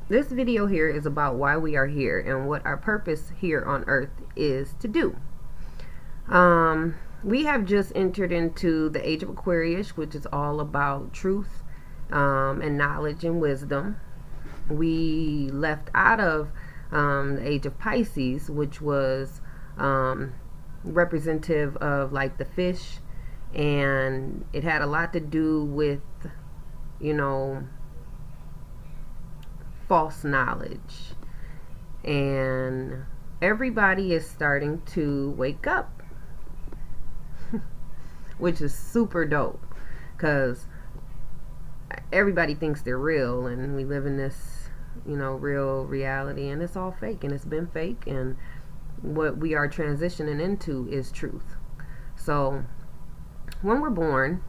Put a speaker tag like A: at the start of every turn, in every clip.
A: This video here is about why we are here and what our purpose here on earth is to do. We have just entered into the age of Aquarius, which is all about truth and knowledge and wisdom. We left out of the age of Pisces, which was representative of like the fish, and it had a lot to do with, you know, false knowledge. And everybody is starting to wake up, which is super dope because everybody thinks they're real, and we live in this, real reality, and it's all fake, and it's been fake, and what we are transitioning into is truth. So when we're born,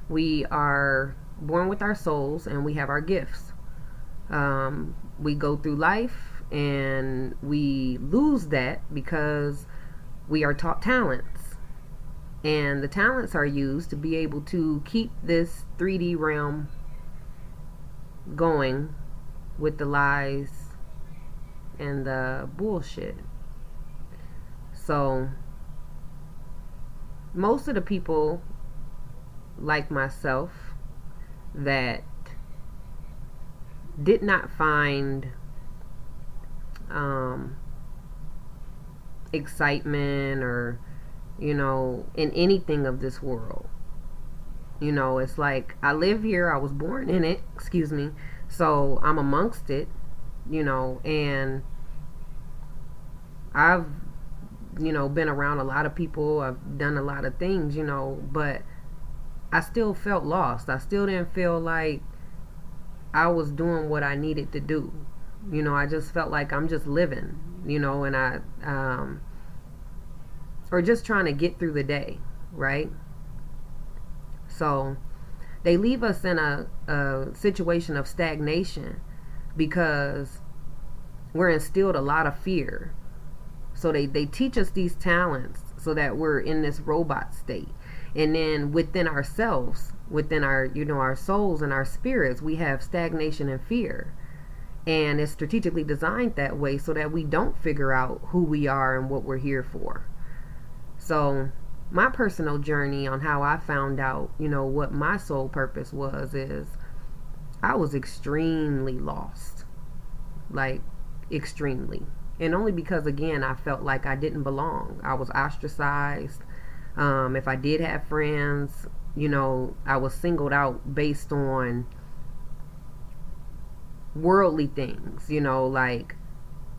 A: we are born with our souls and we have our gifts. We go through life and we lose that because we are taught talents, and the talents are used to be able to keep this 3D realm going with the lies and the bullshit. So most of the people like myself that did not find excitement or in anything of this world. It's like I live here, I was born in it, excuse me, so I'm amongst it, and I've been around a lot of people, I've done a lot of things, but I still felt lost. I still didn't feel like I was doing what I needed to do. I just felt like I'm just living, and I or just trying to get through the day, right? So they leave us in a situation of stagnation because we're instilled a lot of fear. So they teach us these talents so that we're in this robot state. And then within ourselves, within our, our souls and our spirits, we have stagnation and fear. And it's strategically designed that way so that we don't figure out who we are and what we're here for. So my personal journey on how I found out, what my soul purpose was, is I was extremely lost. Like, extremely. And only because, again, I felt like I didn't belong. I was ostracized. If I did have friends, I was singled out based on worldly things, like,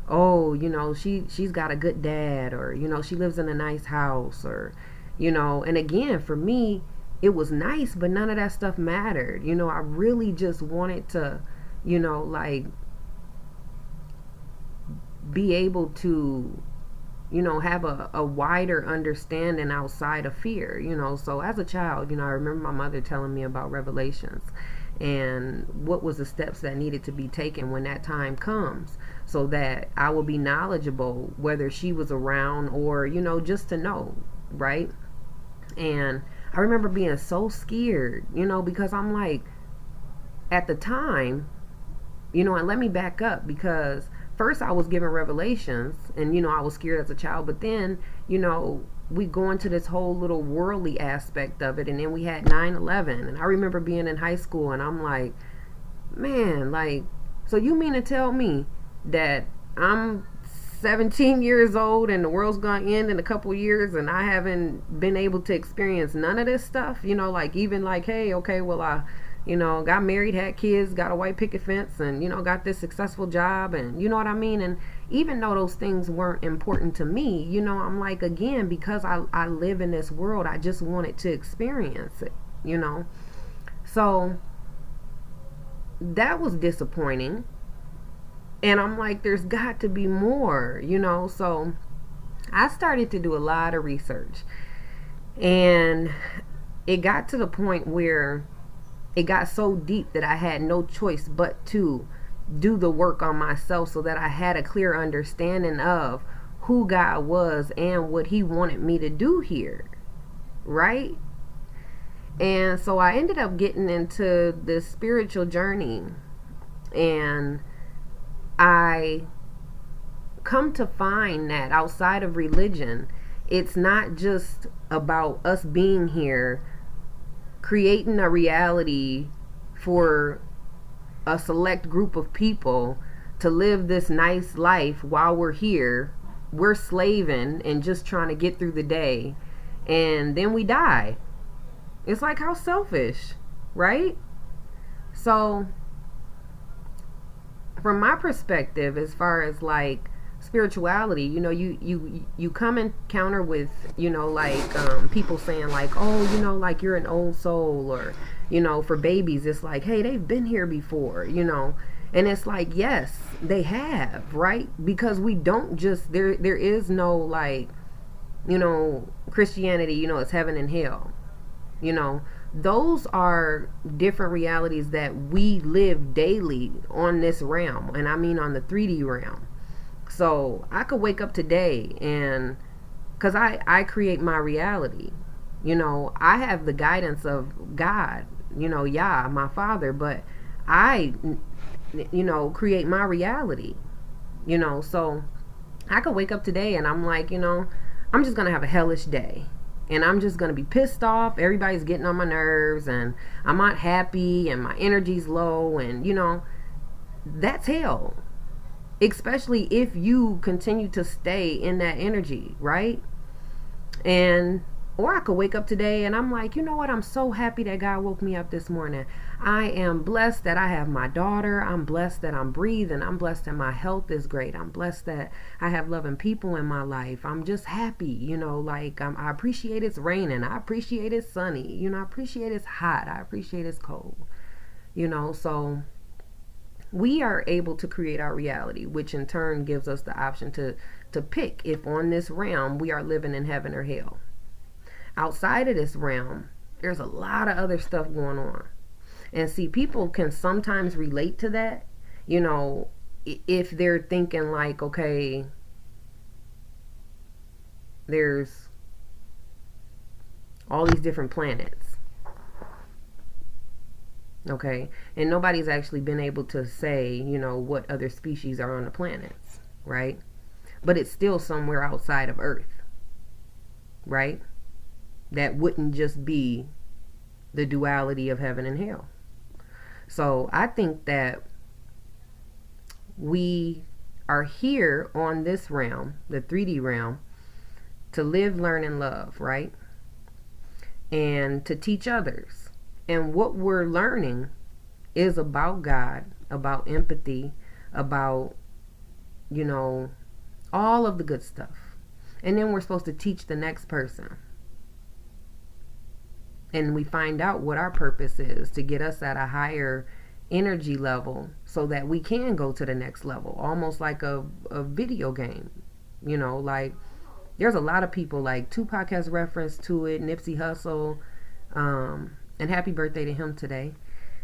A: oh, she's got a good dad, or, she lives in a nice house, or, and again, for me, it was nice, but none of that stuff mattered. I really just wanted to, like, be able to, have a wider understanding outside of fear, so as a child, I remember my mother telling me about revelations and what was the steps that needed to be taken when that time comes, so that I will be knowledgeable whether she was around or, just to know, right? And I remember being so scared, because I'm like, at the time, and let me back up, because first I was given revelations and, I was scared as a child, but then, we go into this whole little worldly aspect of it, and then we had 9/11, and I remember being in high school, and I'm like, man, like, so you mean to tell me that I'm 17 years old and the world's gonna end in a couple years and I haven't been able to experience none of this stuff, like, even like, hey, okay, well, I got married, had kids, got a white picket fence, and, got this successful job, and you know what I mean? And even though those things weren't important to me, I'm like, again, because I live in this world, I just wanted to experience it, So that was disappointing. And I'm like, there's got to be more, So I started to do a lot of research. And it got to the point where it got so deep that I had no choice but to do the work on myself, so that I had a clear understanding of who God was and what He wanted me to do here, right? And so I ended up getting into this spiritual journey And I come to find that outside of religion, it's not just about us being here, creating a reality for a select group of people to live this nice life while we're here. We're slaving and just trying to get through the day, and then we die. It's like, how selfish, right? So, from my perspective, as far as like spirituality, you come encounter with, like, people saying like, oh, like you're an old soul, or for babies it's like, hey, they've been here before, and it's like, yes, they have, right? Because we don't just, there is no like, Christianity, it's heaven and hell, you know those are different realities that we live daily on this realm, and I mean on the 3D realm. So I could wake up today, and because I create my reality, I have the guidance of God, Yah, my father, but I create my reality, so I could wake up today and I'm like, I'm just gonna have a hellish day, and I'm just gonna be pissed off. Everybody's getting on my nerves, and I'm not happy, and my energy's low, and that's hell. Especially if you continue to stay in that energy, right? And or I could wake up today and I'm like, you know what? I'm so happy that God woke me up this morning. I am blessed that I have my daughter. I'm blessed that I'm breathing. I'm blessed that my health is great. I'm blessed that I have loving people in my life. I'm just happy, like, I appreciate it's raining. I appreciate it's sunny. I appreciate it's hot. I appreciate it's cold. So we are able to create our reality, which in turn gives us the option to pick if on this realm we are living in heaven or hell. Outside of this realm, there's a lot of other stuff going on. And see, people can sometimes relate to that, if they're thinking like, okay, there's all these different planets. Okay, and nobody's actually been able to say, what other species are on the planets, right? But it's still somewhere outside of Earth, right? That wouldn't just be the duality of heaven and hell. So I think that we are here on this realm, the 3D realm, to live, learn, and love, right? And to teach others. And what we're learning is about God, about empathy, about, all of the good stuff. And then we're supposed to teach the next person. And we find out what our purpose is to get us at a higher energy level so that we can go to the next level. Almost like a video game. Like, there's a lot of people, like Tupac has reference to it, Nipsey Hussle, and happy birthday to him today.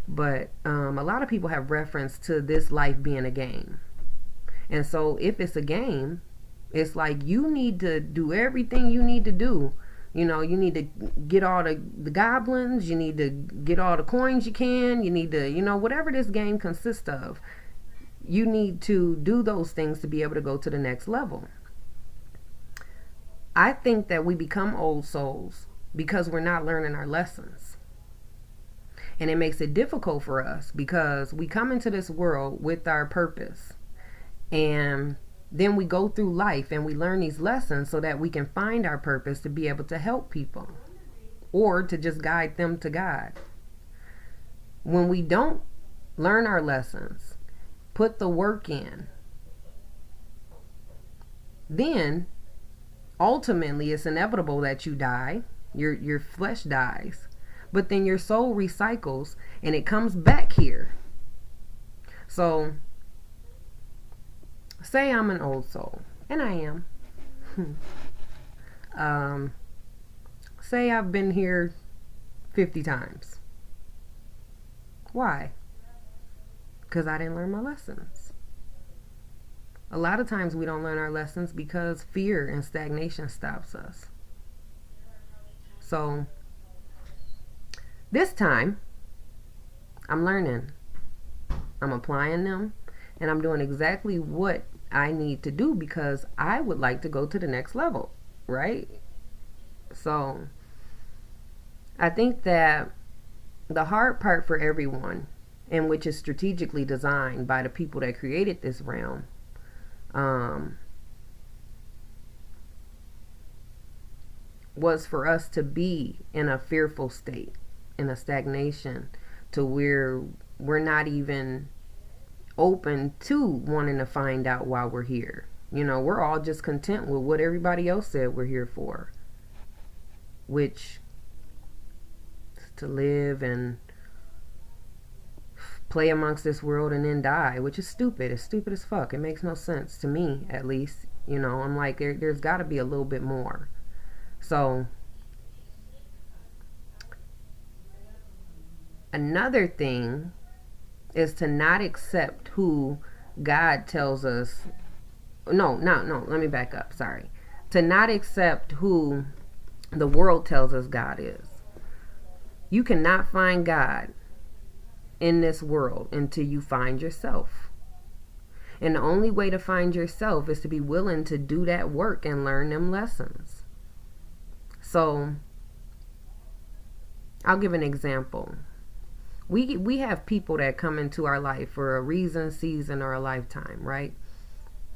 A: But a lot of people have reference to this life being a game. And so if it's a game, it's like you need to do everything you need to do. You need to get all the goblins. You need to get all the coins you can. You need to, whatever this game consists of, you need to do those things to be able to go to the next level. I think that we become old souls because we're not learning our lessons. And it makes it difficult for us because we come into this world with our purpose. And then we go through life and we learn these lessons so that we can find our purpose to be able to help people or to just guide them to God. When we don't learn our lessons, put the work in, then ultimately it's inevitable that you die. Your flesh dies, but then your soul recycles and it comes back here. So say I'm an old soul, and I am. Say I've been here 50 times. Why? Because I didn't learn my lessons. A lot of times we don't learn our lessons because fear and stagnation stops us. So this time, I'm learning. I'm applying them, and I'm doing exactly what I need to do because I would like to go to the next level, right? So I think that the hard part for everyone, and which is strategically designed by the people that created this realm, um, was for us to be in a fearful state, in a stagnation, to where we're not even open to wanting to find out why we're here. You know, we're all just content with what everybody else said we're here for, which is to live and play amongst this world and then die, which is stupid. It's stupid as fuck. It makes no sense to me, at least. You know, I'm like, there's got to be a little bit more. So, another thing is to not accept who God tells us. No, let me back up. Sorry. To not accept who the world tells us God is. You cannot find God in this world until you find yourself. And the only way to find yourself is to be willing to do that work and learn them lessons. So, I'll give an example. We have people that come into our life for a reason, season, or a lifetime, right?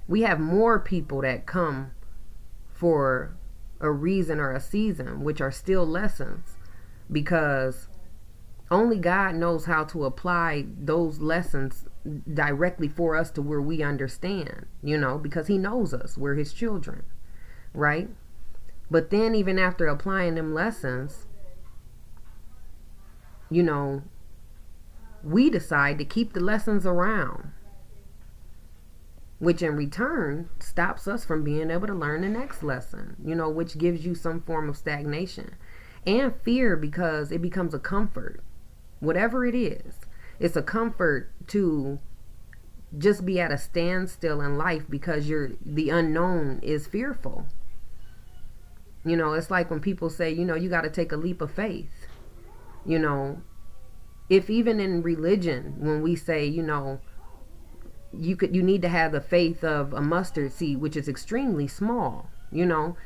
A: We have more people that come for a reason or a season, which are still lessons, because only God knows how to apply those lessons directly for us to where we understand, you know, because he knows us. We're his children, right? But then even after applying them lessons, you know, we decide to keep the lessons around, which in return stops us from being able to learn the next lesson, you know, which gives you some form of stagnation and fear, because it becomes a comfort. Whatever it is, it's a comfort to just be at a standstill in life because the unknown is fearful. You know, it's like when people say, you know, you got to take a leap of faith. You know, if even in religion, when we say, you know, you need to have the faith of a mustard seed, which is extremely small, you know,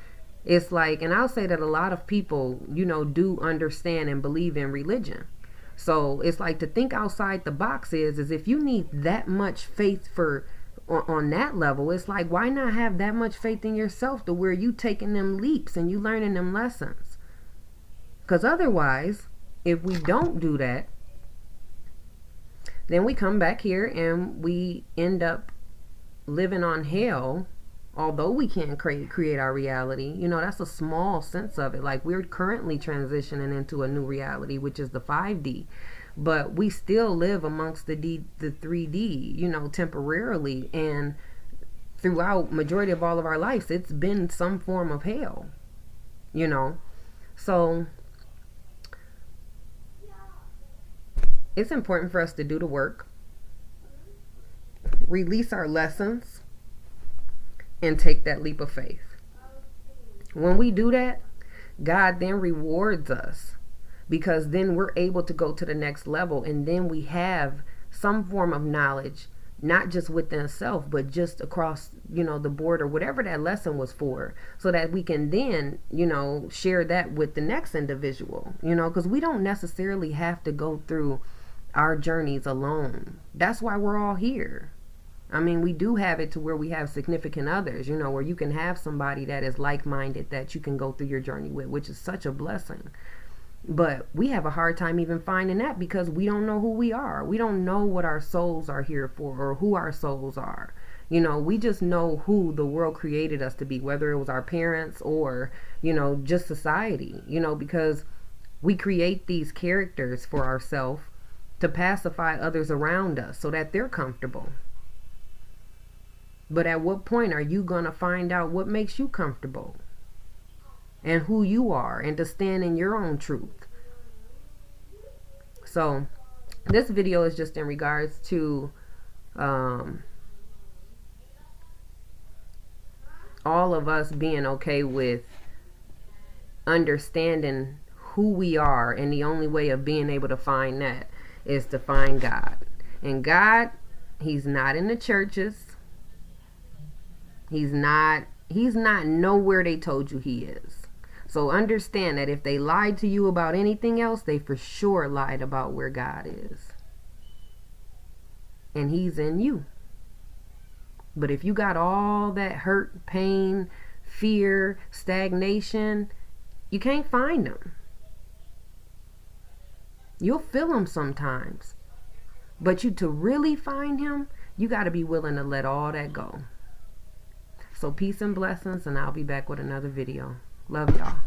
A: it's like, and I'll say that a lot of people, you know, do understand and believe in religion. So it's like, to think outside the box is if you need that much faith for on that level, it's like, why not have that much faith in yourself to where you taking them leaps and you learning them lessons? Because otherwise, if we don't do that, then we come back here and we end up living on hell, although we can't create our reality. You know, that's a small sense of it. Like, we're currently transitioning into a new reality, which is the 5D. But we still live amongst the 3D, you know, temporarily. And throughout majority of all of our lives, it's been some form of hell, you know. So it's important for us to do the work, release our lessons, and take that leap of faith. When we do that, God then rewards us, because then we're able to go to the next level, and then we have some form of knowledge, not just within self, but just across, you know, the board, or whatever that lesson was for, so that we can then, you know, share that with the next individual, you know, because we don't necessarily have to go through our journeys alone. That's why we're all here. I mean, we do have it to where we have significant others, you know, where you can have somebody that is like-minded that you can go through your journey with, which is such a blessing. But we have a hard time even finding that, because we don't know who we are. We don't know what our souls are here for, or who our souls are. You know, we just know who the world created us to be, whether it was our parents or, you know, just society, you know, because we create these characters for ourselves to pacify others around us so that they're comfortable. But at what point are you going to find out what makes you comfortable and who you are, and to stand in your own truth? So this video is just in regards to all of us being okay with understanding who we are, and the only way of being able to find that is to find God. And God, he's not in the churches. He's not nowhere they told you he is. So understand that if they lied to you about anything else, they for sure lied about where God is. And he's in you. But if you got all that hurt, pain, fear, stagnation, you can't find him. You'll feel him sometimes. But to really find him, you got to be willing to let all that go. So peace and blessings, and I'll be back with another video. Love y'all.